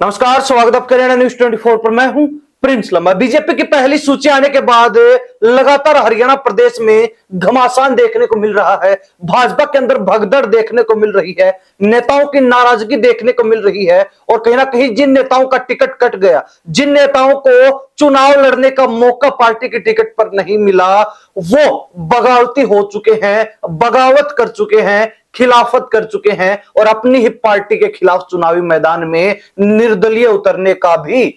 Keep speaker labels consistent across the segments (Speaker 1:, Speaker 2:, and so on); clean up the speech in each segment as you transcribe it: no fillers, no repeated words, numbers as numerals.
Speaker 1: नमस्कार, स्वागत है आपका हरियाणा न्यूज 24 पर। मैं हूं प्रिंस लंबा। बीजेपी की पहली सूची आने के बाद लगातार हरियाणा प्रदेश में घमासान देखने को मिल रहा है। भाजपा के अंदर भगदड़ देखने को मिल रही है, नेताओं की नाराजगी देखने को मिल रही है और कहीं ना कहीं जिन नेताओं का टिकट कट गया, जिन नेताओं को चुनाव लड़ने का मौका पार्टी के टिकट पर नहीं मिला, वो बगावती हो चुके हैं, बगावत कर चुके हैं, खिलाफत कर चुके हैं और अपनी ही पार्टी के खिलाफ चुनावी मैदान में निर्दलीय उतरने का भी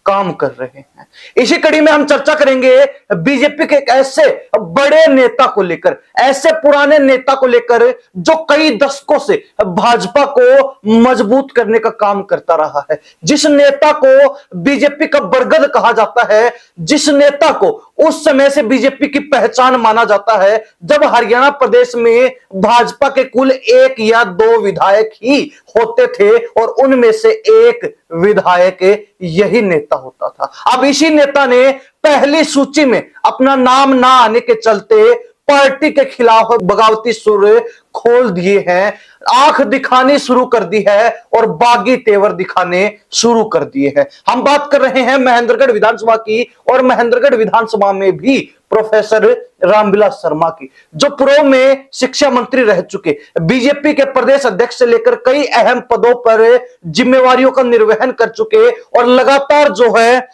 Speaker 1: काम कर रहे हैं। इसी कड़ी में हम चर्चा करेंगे बीजेपी के एक ऐसे बड़े नेता को लेकर, ऐसे पुराने नेता को लेकर जो कई दशकों से भाजपा को मजबूत करने का काम करता रहा है, जिस नेता को बीजेपी का बरगद कहा जाता है, जिस नेता को उस समय से बीजेपी की पहचान माना जाता है जब हरियाणा प्रदेश में भाजपा के कुल 1 या 2 विधायक ही होते थे और उनमें से एक विधायक यही नेता होता था। अब इसी नेता ने पहली सूची में अपना नाम ना आने के चलते पार्टी के खिलाफ बगावती सुर खोल दिए हैं, आंख दिखानी शुरू कर दी है और बागी तेवर दिखाने शुरू कर दिए हैं। हम बात कर रहे हैं महेंद्रगढ़ विधानसभा की और महेंद्रगढ़ विधानसभा में भी प्रोफेसर रामविलास शर्मा की, जो पूर्व में शिक्षा मंत्री रह चुके, बीजेपी के प्रदेश अध्यक्ष से लेकर कई अहम पदों पर जिम्मेवारियों का निर्वहन कर चुके और लगातार जो है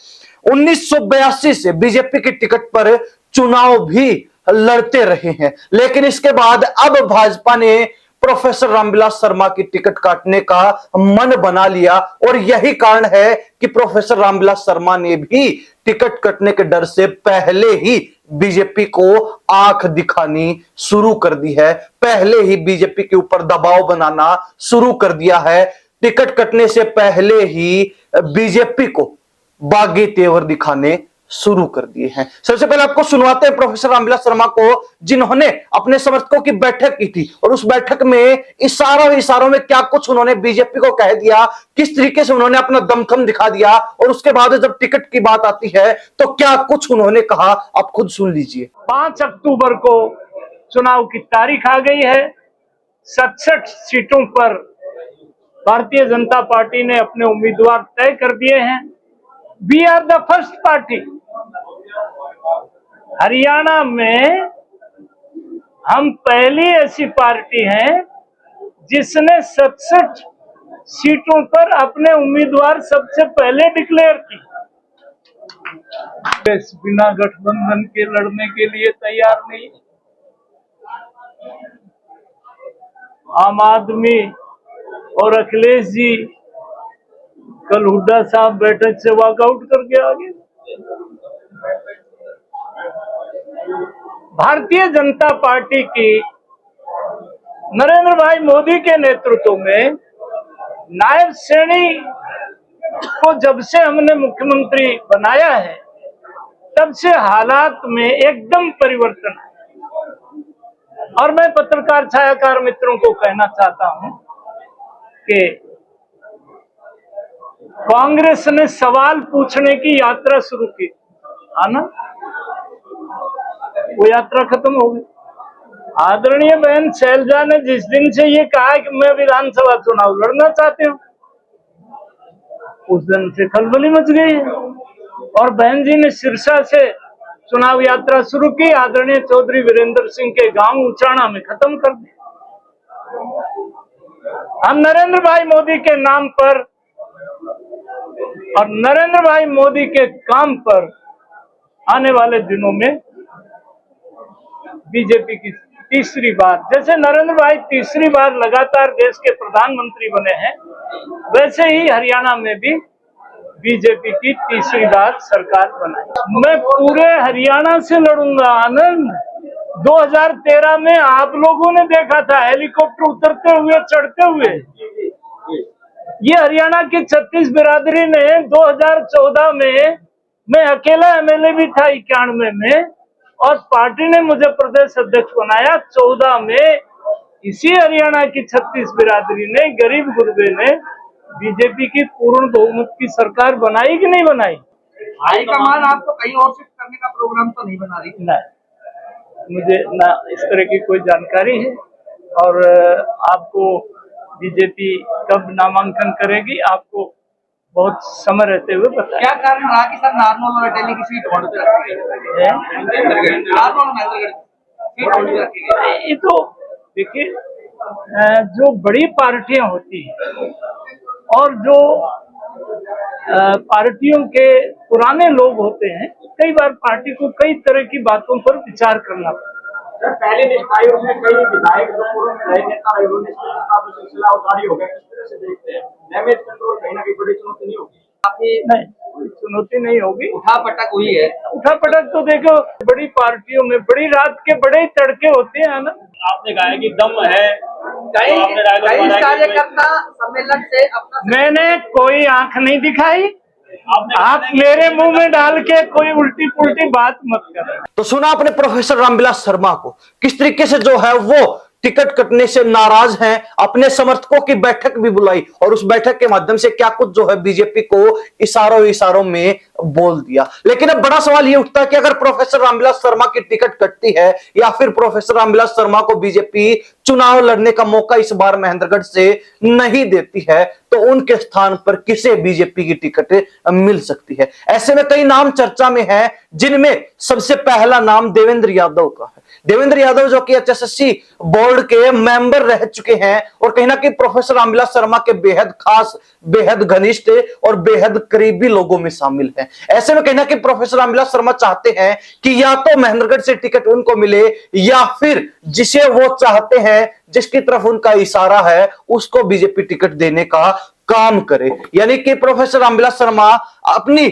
Speaker 1: 1982 से बीजेपी के टिकट पर चुनाव भी लड़ते रहे हैं। लेकिन इसके बाद अब भाजपा ने प्रोफेसर रामविलास शर्मा की टिकट काटने का मन बना लिया और यही कारण है कि प्रोफेसर रामविलास शर्मा ने भी टिकट कटने के डर से पहले ही बीजेपी को आंख दिखानी शुरू कर दी है, पहले ही बीजेपी के ऊपर दबाव बनाना शुरू कर दिया है। टिकट कटने से पहले ही बीजेपी को बागी तेवर दिखाने शुरू कर दिए हैं। सबसे पहले आपको सुनवाते हैं प्रोफेसर रामविलास शर्मा को, जिन्होंने अपने समर्थकों की बैठक की थी और उस बैठक में इशारों में क्या कुछ उन्होंने बीजेपी को कह दिया, किस तरीके से उन्होंने अपना दमखम दिखा दिया और उसके बाद जब टिकट की बात आती है तो क्या कुछ उन्होंने कहा, आप खुद सुन लीजिए।
Speaker 2: 5 अक्टूबर को चुनाव की तारीख आ गई है। 67 सीटों पर भारतीय जनता पार्टी ने अपने उम्मीदवार तय कर दिए हैं। We are the first party. Haryana में हम पहली ऐसी पार्टी हैं जिसने 67 सीटों पर अपने उम्मीदवार सबसे पहले डिक्लेयर की। बिना गठबंधन के लड़ने के लिए तैयार नहीं। आम आदमी और अखिलेश जी कल हुड्डा साहब बैठक से वॉकआउट करके आ गए। भारतीय जनता पार्टी की नरेंद्र भाई मोदी के नेतृत्व में नायब श्रेणी को जब से हमने मुख्यमंत्री बनाया है तब से हालात में एकदम परिवर्तन है। और मैं पत्रकार छायाकार मित्रों को कहना चाहता हूं कि कांग्रेस ने सवाल पूछने की यात्रा शुरू की, आना वो यात्रा खत्म हो गई। आदरणीय बहन शैलजा ने जिस दिन से ये कहा कि मैं विधानसभा चुनाव लड़ना चाहती हूँ, उस दिन से खलबली मच गई है और बहन जी ने सिरसा से चुनाव यात्रा शुरू की, आदरणीय चौधरी वीरेंद्र सिंह के गांव उचाणा में खत्म कर दी। हम नरेंद्र भाई मोदी के नाम पर और नरेंद्र भाई मोदी के काम पर आने वाले दिनों में बीजेपी की तीसरी बार, जैसे नरेंद्र भाई तीसरी बार लगातार देश के प्रधानमंत्री बने हैं, वैसे ही हरियाणा में भी बीजेपी की तीसरी बार सरकार बनाई। मैं पूरे हरियाणा से लड़ूंगा। आनंद 2013 में आप लोगों ने देखा था हेलीकॉप्टर उतरते हुए चढ़ते हुए। ये हरियाणा की 36 बिरादरी ने 2014 में, मैं अकेला एमएलए भी था 91 में और पार्टी ने मुझे प्रदेश अध्यक्ष बनाया 14 में। इसी हरियाणा की 36 बिरादरी ने, गरीब गुरबे ने बीजेपी की पूर्ण बहुमत की सरकार बनाई कि नहीं बनाई?
Speaker 3: हाईकमान आपको कहीं और शिफ्ट करने का प्रोग्राम तो नहीं बना रही?
Speaker 2: नहीं, मुझे ना इस तरह की कोई जानकारी है। और आपको बीजेपी कब नामांकन करेगी आपको बहुत समय रहते हुए बताया।
Speaker 3: क्या कारण रहा कि सर नारनौल और अटेली की सीट होल्ड पे रखी गई? नारनौल महेंद्रगढ़ सीट होल्ड पे रखी गई।
Speaker 2: ये तो देखिए, जो बड़ी पार्टियां होती हैं और जो पार्टियों के पुराने लोग होते हैं, कई बार पार्टी को कई तरह की बातों पर विचार करना पड़ता है।
Speaker 4: सर, पहली लिस्ट आई उसमें कई विधायक जो पूर्व में रहे नेता रहे उन्होंने सिलसिला उतारी हो गया, किस तरह से देखते हैं? डैमेज कंट्रोल कहीं ना कहीं बड़ी चुनौती नहीं होगी?
Speaker 2: नहीं, कोई चुनौती नहीं होगी।
Speaker 3: उठा पटक हुई है।
Speaker 2: उठा पटक तो देखो, बड़ी पार्टियों में बड़ी रात के बड़े ही तड़के होते हैं ना।
Speaker 4: आपने कहा कि दम है,
Speaker 3: कई कार्यकर्ता सम्मेलन से अपना
Speaker 2: मैंने कोई आंख नहीं दिखाई। आप मेरे मुंह में डाल के कोई उल्टी पुल्टी बात मत करें।
Speaker 1: तो सुना आपने प्रोफेसर रामविलास शर्मा को, किस तरीके से जो है वो टिकट कटने से नाराज हैं, अपने समर्थकों की बैठक भी बुलाई और उस बैठक के माध्यम से क्या कुछ जो है बीजेपी को इशारों में बोल दिया। लेकिन अब बड़ा सवाल ये उठता है कि अगर प्रोफेसर रामविलास शर्मा की टिकट कटती है या फिर प्रोफेसर रामविलास शर्मा को बीजेपी चुनाव लड़ने का मौका इस बार महेंद्रगढ़ से नहीं देती है, तो उनके स्थान पर किसे बीजेपी की टिकट मिल सकती है। ऐसे में कई नाम चर्चा में हैं, जिनमें सबसे पहला नाम देवेंद्र यादव का है। देवेंद्र यादव जो कि एचएसएससी बोर्ड के मेंबर रह चुके हैं और कहीं ना कहीं प्रोफेसर रामविलास शर्मा के बेहद खास, बेहद घनिष्ठ और बेहद करीबी लोगों में शामिल हैं। ऐसे में कहीं ना कहीं प्रोफेसर रामविलास शर्मा चाहते हैं कि या तो महेंद्रगढ़ से टिकट उनको मिले या फिर जिसे वो चाहते हैं, जिसकी तरफ उनका इशारा है, उसको बीजेपी टिकट देने का काम करे। यानी कि प्रोफेसर रामविलास शर्मा अपनी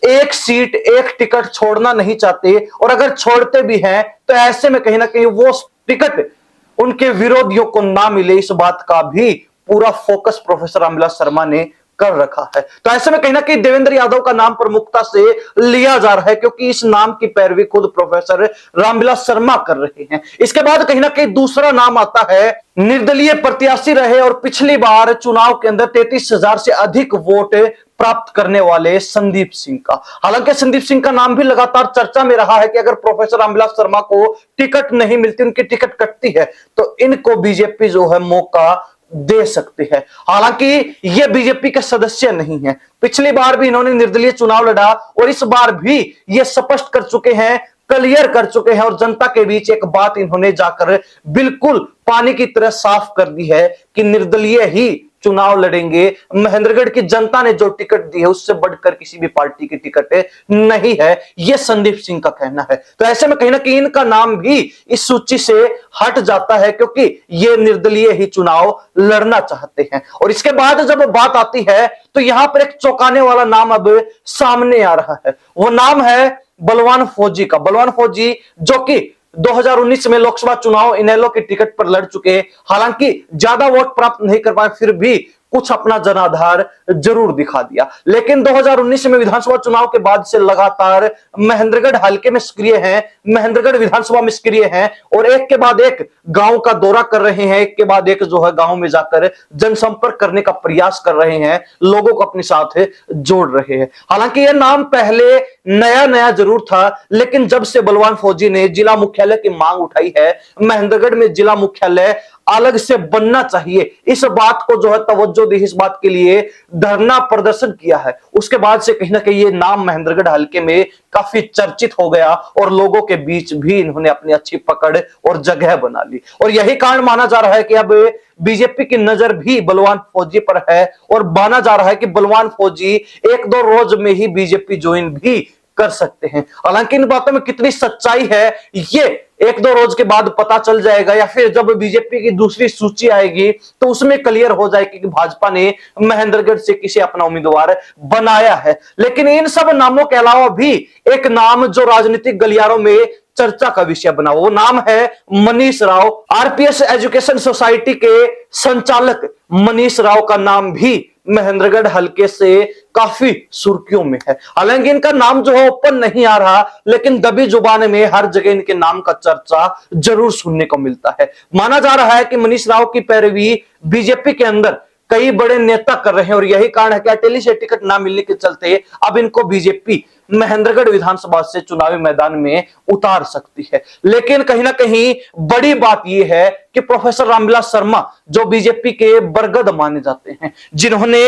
Speaker 1: एक सीट, एक टिकट छोड़ना नहीं चाहते और अगर छोड़ते भी हैं तो ऐसे में कहीं ना कहीं वो टिकट उनके विरोधियों को ना मिले, इस बात का भी पूरा फोकस प्रोफेसर रामविलास शर्मा ने कर रखा है। तो ऐसे में कहीं ना कहीं देवेंद्र यादव का नाम प्रमुखता से लिया जा रहा है, क्योंकि इस नाम की पैरवी खुद प्रोफेसर रामविलास शर्मा कर रहे हैं। इसके बाद कहीं ना कहीं दूसरा नाम आता है, निर्दलीय प्रत्याशी रहे और पिछली बार चुनाव के अंदर 33,000 से अधिक वोट प्राप्त करने वाले संदीप सिंह का। हालांकि संदीप सिंह का नाम भी लगातार चर्चा में रहा है कि अगर प्रोफेसर रामविलास शर्मा को टिकट नहीं मिलती, उनकी टिकट कटती है, तो इनको बीजेपी जो है मौका दे सकती है। हालांकि ये बीजेपी के सदस्य नहीं है, पिछली बार भी इन्होंने निर्दलीय चुनाव लड़ा और इस बार भी ये स्पष्ट कर चुके हैं, क्लियर कर चुके हैं और जनता के बीच एक बात इन्होंने जाकर बिल्कुल पानी की तरह साफ कर दी है कि निर्दलीय ही चुनाव लड़ेंगे। महेंद्रगढ़ की जनता ने जो टिकट दी है उससे बढ़कर किसी भी पार्टी की टिकट नहीं है, यह संदीप सिंह का कहना है। तो ऐसे में कहीं ना कहीं इनका नाम भी इस सूची से हट जाता है, क्योंकि ये निर्दलीय ही चुनाव लड़ना चाहते हैं। और इसके बाद जब बात आती है तो यहां पर एक चौंकाने वाला नाम अब सामने आ रहा है, वो नाम है बलवान फौजी का। बलवान फौजी जो कि 2019 में लोकसभा चुनाव इनेलो की टिकट पर लड़ चुके, हालांकि ज्यादा वोट प्राप्त नहीं कर पाए, फिर भी कुछ अपना जनाधार जरूर दिखा दिया। लेकिन 2019 में विधानसभा चुनाव के बाद से लगातार महेंद्रगढ़ हलके में सक्रिय हैं, महेंद्रगढ़ विधानसभा में सक्रिय हैं और एक के बाद एक गांव का दौरा कर रहे हैं, एक के बाद एक जो है गांव में जाकर जनसंपर्क करने का प्रयास कर रहे हैं, लोगों को अपने साथ जोड़ रहे हैं। हालांकि यह नाम पहले नया नया जरूर था, लेकिन जब से बलवान फौजी ने जिला मुख्यालय की मांग उठाई है, महेंद्रगढ़ में जिला मुख्यालय अलग से बनना चाहिए, इस बात को जो है तवज्जो दी, इस बात के लिए धरना प्रदर्शन किया है, उसके बाद से कहीं ना कहीं ये नाम महेंद्रगढ़ हलके में काफी चर्चित हो गया और लोगों के बीच भी इन्होंने अपनी अच्छी पकड़ और जगह बना ली। और यही कारण माना जा रहा है कि अब बीजेपी की नजर भी बलवान फौजी पर है और माना जा रहा है कि बलवान फौजी 1-2 रोज में ही बीजेपी ज्वाइन भी कर सकते हैं। हालांकि इन बातों में कितनी सच्चाई है ये 1-2 रोज के बाद पता चल जाएगा, या फिर जब बीजेपी की दूसरी सूची आएगी तो उसमें क्लियर हो जाएगी कि भाजपा ने महेंद्रगढ़ से किसे अपना उम्मीदवार बनाया है। लेकिन इन सब नामों के अलावा भी एक नाम जो राजनीतिक गलियारों में चर्चा का विषय बना, वो नाम है Manish Rao. RPS education society के संचालक मनीष राव का नाम भी महेंद्रगढ़ हलके से काफी सुर्खियों में है। हालांकि इनका नाम जो है ओपन नहीं आ रहा, लेकिन दबी जुबान में हर जगह इनके नाम का चर्चा जरूर सुनने को मिलता है। माना जा रहा है कि मनीष राव की पैरवी बीजेपी के अंदर कई बड़े नेता कर रहे हैं और यही कारण है कि अटेली से टिकट ना मिलने के चलते अब इनको बीजेपी महेंद्रगढ़ विधानसभा से चुनावी मैदान में उतार सकती है। लेकिन कहीं ना कहीं बड़ी बात यह है कि प्रोफेसर रामविलास शर्मा जो बीजेपी के बरगद माने जाते हैं, जिन्होंने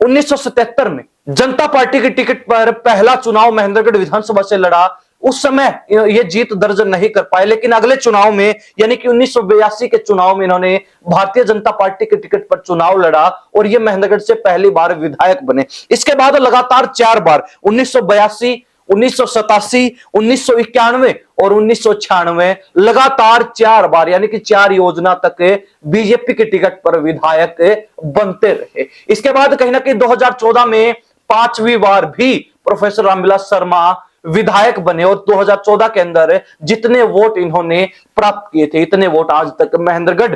Speaker 1: 1977 में जनता पार्टी की टिकट पर पहला चुनाव महेंद्रगढ़ विधानसभा से लड़ा। उस समय ये जीत दर्ज नहीं कर पाए, लेकिन अगले चुनाव में यानी कि 1982 के चुनाव में इन्होंने भारतीय जनता पार्टी के टिकट पर चुनाव लड़ा और ये महेंद्रगढ़ से पहली बार विधायक बने। इसके बाद लगातार 4 बार 1982, 1987, 1991 और 1996 लगातार 4 बार यानी कि 4 योजना तक बीजेपी के टिकट पर विधायक बनते रहे। इसके बाद कहीं ना कहीं 2014 में 5वीं बार भी प्रोफेसर रामविलास शर्मा विधायक बने और 2014 के अंदर जितने वोट इन्होंने प्राप्त किए थे इतने वोट आज तक महेंद्रगढ़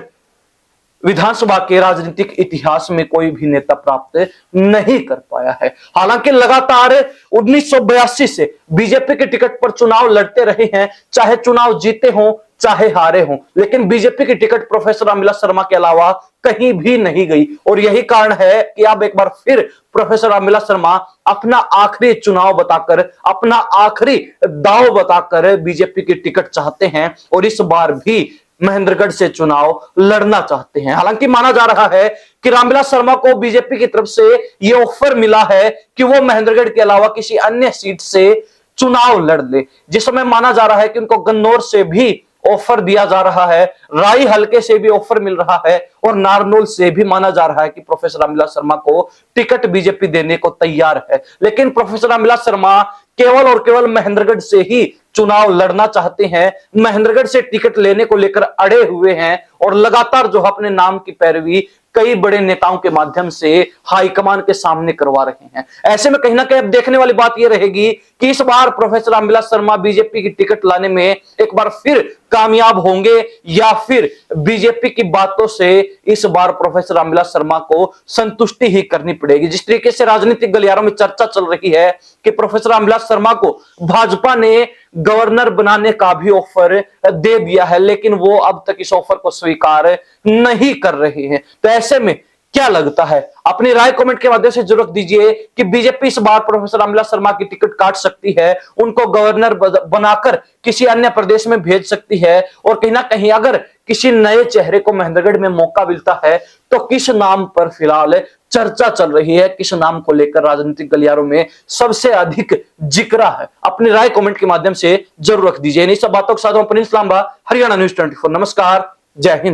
Speaker 1: विधानसभा के राजनीतिक इतिहास में कोई भी नेता प्राप्त नहीं कर पाया है। हालांकि लगातार 1982 से बीजेपी के टिकट पर चुनाव लड़ते रहे हैं, चाहे चुनाव जीते हों चाहे हारे हों, लेकिन बीजेपी की टिकट प्रोफेसर रामविलास शर्मा के अलावा कहीं भी नहीं गई। और यही कारण है कि अब एक बार फिर प्रोफेसर रामविलास शर्मा अपना आखिरी चुनाव बताकर, अपना आखिरी दाव बताकर बीजेपी की टिकट चाहते हैं और इस बार भी महेंद्रगढ़ से चुनाव लड़ना चाहते हैं। हालांकि माना जा रहा है कि रामविलास शर्मा को बीजेपी की तरफ से यह ऑफर मिला है कि वो महेंद्रगढ़ के अलावा किसी अन्य सीट से चुनाव लड़ ले, जिस समय माना जा रहा है कि उनको गन्नौर से भी ऑफर दिया जा रहा है, राई हलके से भी ऑफर मिल रहा है और नारनौल से भी माना जा रहा है कि प्रोफेसर रामविलास शर्मा को टिकट बीजेपी देने को तैयार है। लेकिन प्रोफेसर रामविलास शर्मा केवल और केवल महेंद्रगढ़ से ही चुनाव लड़ना चाहते हैं, महेंद्रगढ़ से टिकट लेने को लेकर अड़े हुए हैं और लगातार जो अपने नाम की पैरवी कई बड़े नेताओं के माध्यम से हाईकमान के सामने करवा रहे हैं। ऐसे में कहीं ना कहीं अब देखने वाली बात यह रहेगी कि इस बार प्रोफेसर रामविलास शर्मा बीजेपी की टिकट लाने में एक बार फिर कामयाब होंगे या फिर बीजेपी की बातों से इस बार प्रोफेसर रामविलास शर्मा को संतुष्टि ही करनी पड़ेगी। जिस तरीके से राजनीतिक गलियारों में चर्चा चल रही है कि प्रोफेसर रामविलास शर्मा को भाजपा ने गवर्नर बनाने का भी ऑफर दे दिया है, लेकिन वो अब तक इस ऑफर को स्वीकार नहीं कर रहे हैं। तो ऐसे में क्या लगता है, अपनी राय कमेंट के माध्यम से जरूर दीजिए कि बीजेपी इस बार प्रोफेसर रामविलास शर्मा की टिकट काट सकती है, उनको गवर्नर बनाकर किसी अन्य प्रदेश में भेज सकती है और कहीं ना कहीं अगर किसी नए चेहरे को महेंद्रगढ़ में मौका मिलता है तो किस नाम पर फिलहाल चर्चा चल रही है, किस नाम को लेकर राजनीतिक गलियारों में सबसे अधिक जिक्र है। अपनी राय कमेंट के माध्यम से जरूर रख दीजिए। इन सब बातों के साथ प्रिंस लांबा, हरियाणा न्यूज़ 24। नमस्कार, जय हिंद।